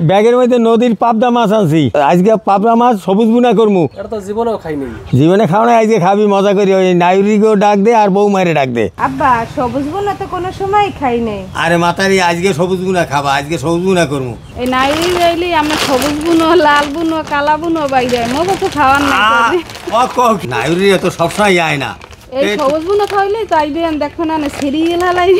ব্যাগের মধ্যে নদীর পাবদা মাছ আনছি। আজকে পাবদা মাছ সবুজ বুনা করমু। এটা তো জীবনেও খাইনি। জীবনে খাও না, আজকে খাবি মজা করি। ওই নাইরিকেও ডাক দে আর বউ মায়ের ডাক দে। আব্বা সবুজ বুনা তো কোনো সময় খাই নাই। আরে মাতারি আজকে সবুজ বুনা খাবা, আজকে সবুজ বুনা করমু। এই নাইরি যাইলি আমরা সবুজ বুনো, লাল বুনো, কালা বুনো বাইরে মগো তো খাওয়ার না। নাইরি তো সবসময় যায় না। এই সবুজ বুনো খাইলে তাই দেন দেখো না সিরিয়াল হালাই।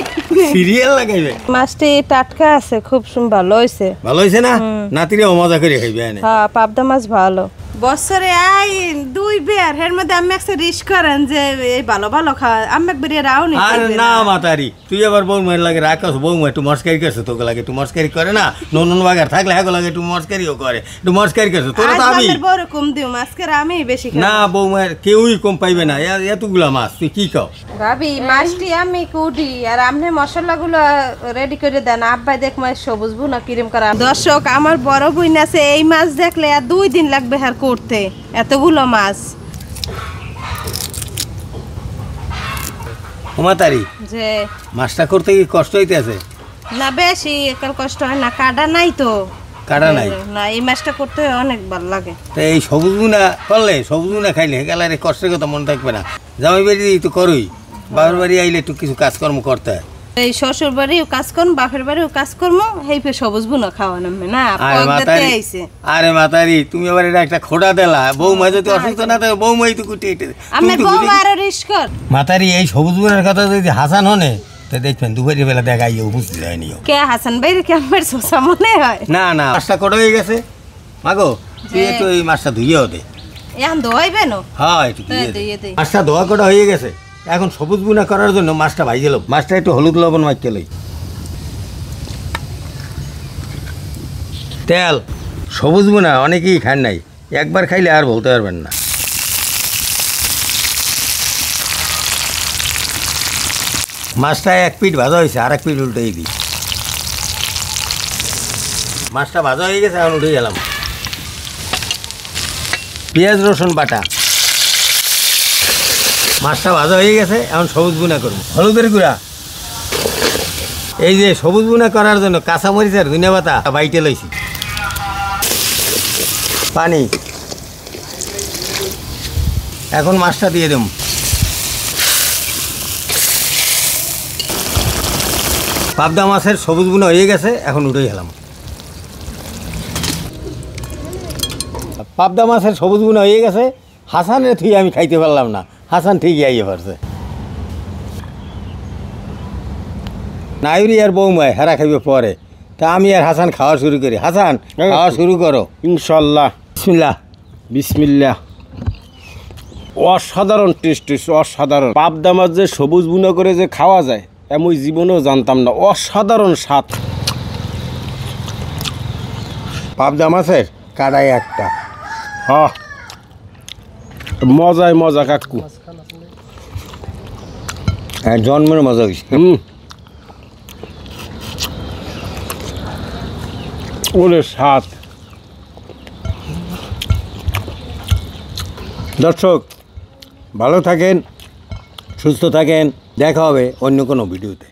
সিরিয়াল লাগাইবে। মাছটি টাটকা আছে, খুব ভালো হইছে। ভালো হইছে না? নাতিরেও মজা করে খাইবে। হ্যাঁ পাবদা মাছ ভালো। বছরে আই দুই বের এর মধ্যে আমি একটা রিস্ক করেন যে এই ভালো ভালো খাওয়া আমি বেরিয়ে রাও নি। আর না মাতারি তুই আবার বউ মায়ের লাগে রাখাস, বউ মা একটু মস্কারি করছে, তোকে লাগে একটু মস্কারি করে না। নন বাগার থাকলে হ্যাঁ লাগে একটু মস্কারিও করে, একটু মস্কারি করছে। তোরা তো আমি বড় কম দিও মাছকে, আমি বেশি খাই না। বউ মায়ের কেউই কম পাইবে না এতগুলা মাছ। তুই কি খাও ভাবি? মাছটি আমি কুটি আর আপনি মশলাগুলো রেডি করে দেন। আব্বাই দেখ মাছ সবুজ বুনা কিরম করা। দর্শক আমার বড় বোন আছে, এই মাছ দেখলে আর 2 দিন লাগবে হার করতে, এতগুলো মাছ। মাতারি যে মাছটা করতে কি কষ্ট হইতেছে? না বেশি একাল কষ্ট হয় না, কাটা নাই তো। কাটা নাই না, এই মাছটা করতে অনেক ভালো লাগে। তো এই সবুজ বুনা করলে, সবুজ বুনা খাইলে গেলারে কষ্টের কথা মনে থাকবে না। জামাই বাড়ি তো করোই, বাবার বাড়ি আইলে একটু কিছু কাজকর্ম করতে হয়। এই শ্বশুর বাড়িও কাজ করম, বাপের বাড়িও কাজ করবো, এই সবুজ বুনা খাওয়া নামবে না। আরে মাতারি তুমি আবার এটা একটা খোড়া দিলা। বৌমা যদি অসুস্থ না থাকে বৌমাই তো কুটি মাতারি। এই সবুজ বুনার কথা যদি হাসান হনে তো দেখবেন দুপুরের বেলা দেখাই উপস্থিত হয়নি। কে হাসান ভাই কে আমার সোসা মনে হয়? না না, মাছটা কটা হয়ে গেছে মাগো, তুই একটু এই মাছটা ধুইয়েও দে। এখন ধোয়াইবে না? হ্যাঁ একটু ধুইয়ে দে। মাছটা ধোয়া কটা হয়ে গেছে, এখন সবুজ বুনা করার জন্য মাছটা ভাইজে লো। মাছটা একটু হলুদ লবণ মাখিয়ে লই। তেল সবুজ বুনা অনেকেই খান নাই, একবার খাইলে আর বলতে পারবেন না। মাছটা এক পিঠ ভাজা হয়েছে, আর এক পিঠ উল্টেই দিই। মাছটা ভাজা হয়ে গেছে, এখন উঠে গেলাম। পেঁয়াজ রসুন বাটা। মাছটা ভাজা হয়ে গেছে, এখন সবুজ বুনা করব। হলুদের গুঁড়া, এই যে সবুজ বুনা করার জন্য কাঁচামরিচ আর ধনিয়া পাতা বাইটে লইছি। পানি, এখন মাছটা দিয়ে দেব। পাবদা মাছের সবুজ বুনা হয়ে গেছে, এখন উঠে গেলাম। পাবদা মাছের সবুজ বুনা হয়ে গেছে। হাসানের থুই আমি খাইতে পারলাম না, হাসান ঠিকই আইয়ে পারছে। নাইরি আর বৌমায় হেরা খাইবে পরে, তা আমি আর হাসান খাওয়া শুরু করি। হাসান খাওয়া শুরু করো। ইনশাল্লাহ। বিসমিল্লাহ। বিসমিল্লাহ। অসাধারণ টেস্ট, অসাধারণ। পাবদা মাছ যে সবুজ বুনা করে যে খাওয়া যায় আমি জীবনেও জানতাম না। অসাধারণ স্বাদ। পাবদা মাছের কাটাই একটা। হ্যাঁ মজায় মজা কাকু। হ্যাঁ জন্মের মজা হয়েছে। ওরে স্বাদ। দর্শক ভালো থাকেন, সুস্থ থাকেন, দেখা হবে অন্য কোনো ভিডিওতে।